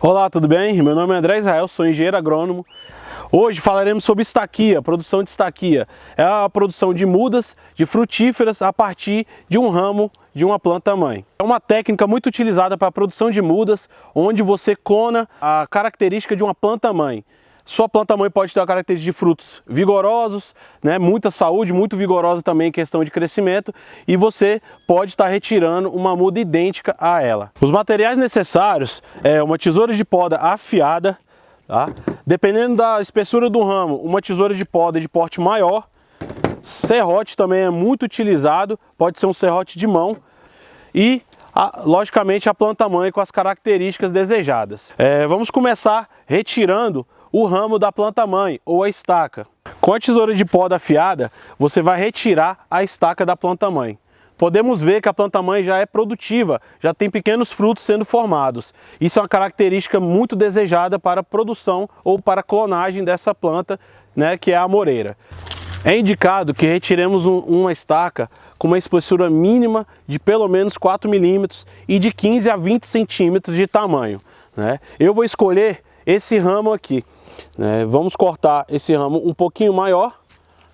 Olá, tudo bem? Meu nome é André Israel, sou engenheiro agrônomo. Hoje falaremos sobre estaquia, produção de estaquia. É a produção de mudas de frutíferas a partir de um ramo de uma planta-mãe. É uma técnica muito utilizada para a produção de mudas, onde você clona a característica de uma planta-mãe. Sua planta-mãe pode ter a característica de frutos vigorosos, muita saúde, muito vigorosa também em questão de crescimento, e você pode estar retirando uma muda idêntica a ela. Os materiais necessários é uma tesoura de poda afiada, tá? Dependendo da espessura do ramo, uma tesoura de poda de porte maior. Serrote também é muito utilizado, pode ser um serrote de mão e logicamente a planta-mãe com as características desejadas. Vamos começar retirando o ramo da planta-mãe ou a estaca. Com a tesoura de poda afiada, você vai retirar a estaca da planta-mãe. Podemos ver que a planta-mãe já é produtiva, já tem pequenos frutos sendo formados. Isso é uma característica muito desejada para a produção ou para a clonagem dessa planta, que é a amoreira. É indicado que retiremos uma estaca com uma espessura mínima de pelo menos 4 milímetros e de 15 a 20 centímetros de tamanho. Eu vou escolher esse ramo aqui. Vamos cortar esse ramo um pouquinho maior,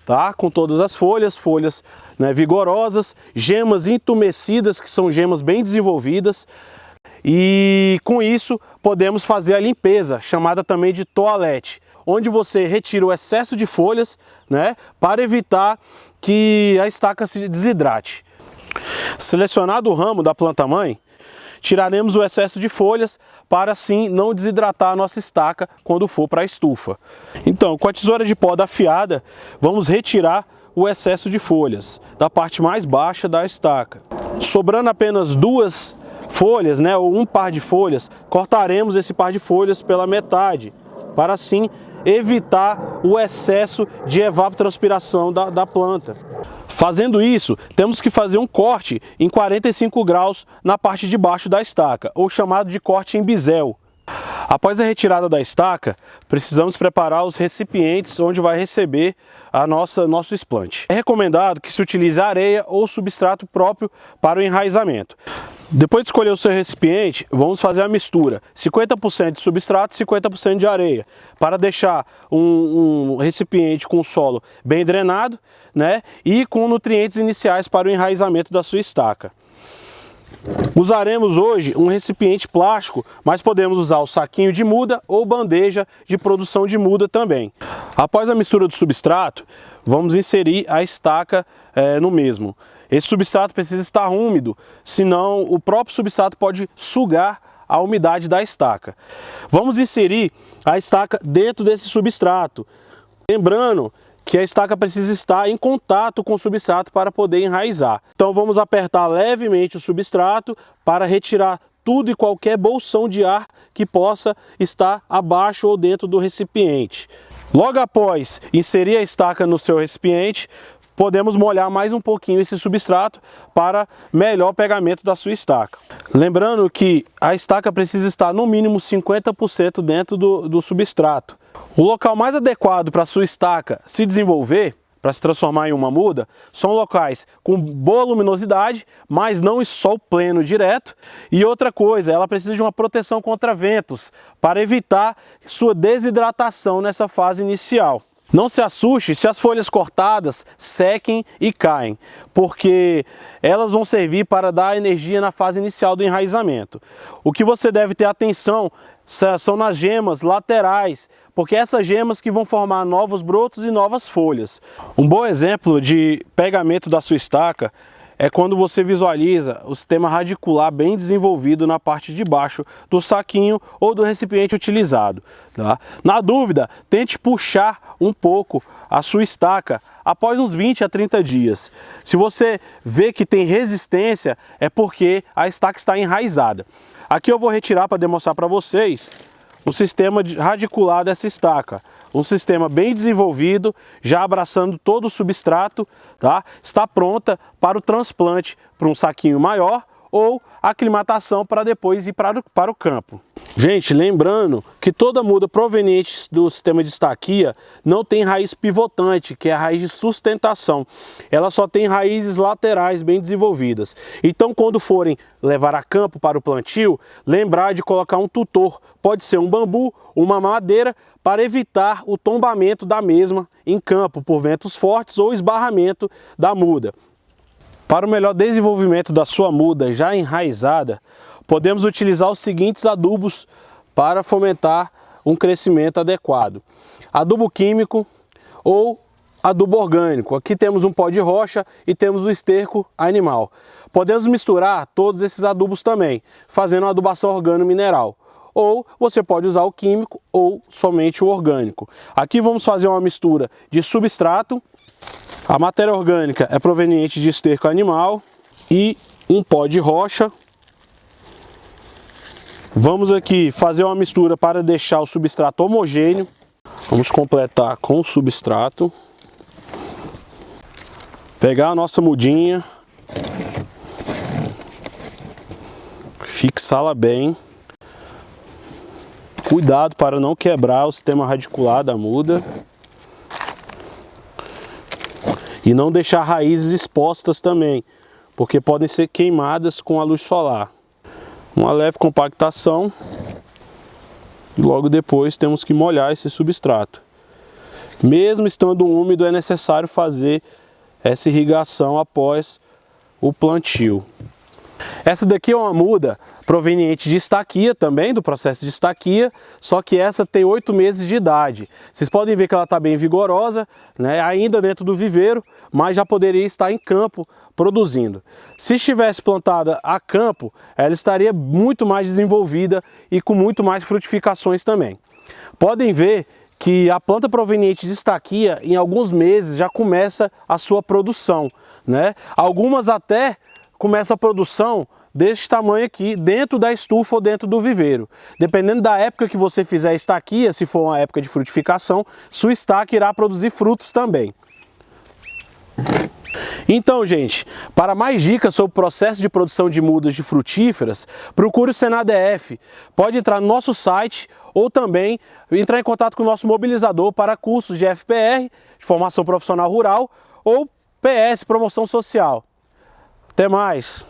tá? Com todas as folhas vigorosas, gemas entumecidas, que são gemas bem desenvolvidas. E com isso podemos fazer a limpeza, chamada também de toalete, onde você retira o excesso de folhas, para evitar que a estaca se desidrate. Selecionado o ramo da planta-mãe, tiraremos o excesso de folhas para assim não desidratar a nossa estaca quando for para a estufa. Então, com a tesoura de poda afiada, vamos retirar o excesso de folhas da parte mais baixa da estaca. Sobrando apenas duas folhas, ou um par de folhas, cortaremos esse par de folhas pela metade, para assim evitar o excesso de evapotranspiração da planta. Fazendo isso, temos que fazer um corte em 45 graus na parte de baixo da estaca, ou chamado de corte em bisel. Após a retirada da estaca, precisamos preparar os recipientes onde vai receber nosso explante. É recomendado que se utilize areia ou substrato próprio para o enraizamento. Depois de escolher o seu recipiente, vamos fazer a mistura, 50% de substrato e 50% de areia, para deixar um recipiente com o solo bem drenado, e com nutrientes iniciais para o enraizamento da sua estaca. Usaremos hoje um recipiente plástico, mas podemos usar o saquinho de muda ou bandeja de produção de muda também. Após a mistura do substrato, vamos inserir a estaca no mesmo. Esse substrato precisa estar úmido, senão o próprio substrato pode sugar a umidade da estaca. Vamos inserir a estaca dentro desse substrato, lembrando que a estaca precisa estar em contato com o substrato para poder enraizar. Então vamos apertar levemente o substrato para retirar tudo e qualquer bolsão de ar que possa estar abaixo ou dentro do recipiente. Logo após inserir a estaca no seu recipiente, podemos molhar mais um pouquinho esse substrato para melhor pegamento da sua estaca. Lembrando que a estaca precisa estar no mínimo 50% dentro do substrato. O local mais adequado para a sua estaca se desenvolver, para se transformar em uma muda, são locais com boa luminosidade, mas não sol pleno direto. E outra coisa, ela precisa de uma proteção contra ventos, para evitar sua desidratação nessa fase inicial. Não se assuste se as folhas cortadas sequem e caem, porque elas vão servir para dar energia na fase inicial do enraizamento. O que você deve ter atenção são nas gemas laterais, porque essas gemas que vão formar novos brotos e novas folhas. Um bom exemplo de pegamento da sua estaca é quando você visualiza o sistema radicular bem desenvolvido na parte de baixo do saquinho ou do recipiente utilizado. Tá? Na dúvida, tente puxar um pouco a sua estaca após uns 20 a 30 dias. Se você vê que tem resistência, é porque a estaca está enraizada. Aqui eu vou retirar para demonstrar para vocês o sistema radicular dessa estaca. Um sistema bem desenvolvido, já abraçando todo o substrato, tá? Está pronta para o transplante para um saquinho maior ou aclimatação para depois ir para o campo. Gente, lembrando que toda muda proveniente do sistema de estaquia não tem raiz pivotante, que é a raiz de sustentação. Ela só tem raízes laterais bem desenvolvidas. Então, quando forem levar a campo para o plantio, lembrar de colocar um tutor. Pode ser um bambu, uma madeira, para evitar o tombamento da mesma em campo por ventos fortes ou esbarramento da muda. Para o melhor desenvolvimento da sua muda já enraizada, podemos utilizar os seguintes adubos para fomentar um crescimento adequado. Adubo químico ou adubo orgânico. Aqui temos um pó de rocha e temos o esterco animal. Podemos misturar todos esses adubos também, fazendo uma adubação organo-mineral. Ou você pode usar o químico ou somente o orgânico. Aqui vamos fazer uma mistura de substrato. A matéria orgânica é proveniente de esterco animal e um pó de rocha. Vamos aqui fazer uma mistura para deixar o substrato homogêneo. Vamos completar com o substrato. Pegar a nossa mudinha. Fixá-la bem. Cuidado para não quebrar o sistema radicular da muda. E não deixar raízes expostas também, porque podem ser queimadas com a luz solar. Uma leve compactação e logo depois temos que molhar esse substrato. Mesmo estando úmido, é necessário fazer essa irrigação após o plantio. Essa daqui é uma muda proveniente de estaquia também, do processo de estaquia, só que essa tem 8 meses de idade. Vocês podem ver que ela está bem vigorosa, né, ainda dentro do viveiro, mas já poderia estar em campo produzindo. Se estivesse plantada a campo, ela estaria muito mais desenvolvida e com muito mais frutificações também. Podem ver que a planta proveniente de estaquia, em alguns meses, já começa a sua produção, né? Algumas até começam a produção deste tamanho aqui, dentro da estufa ou dentro do viveiro. Dependendo da época que você fizer a estaquia, se for uma época de frutificação, sua estaca irá produzir frutos também. Então, gente, para mais dicas sobre o processo de produção de mudas de frutíferas, procure o Senadef. Pode entrar no nosso site ou também entrar em contato com o nosso mobilizador para cursos de FPR, de formação profissional rural, ou PS, promoção social. Até mais!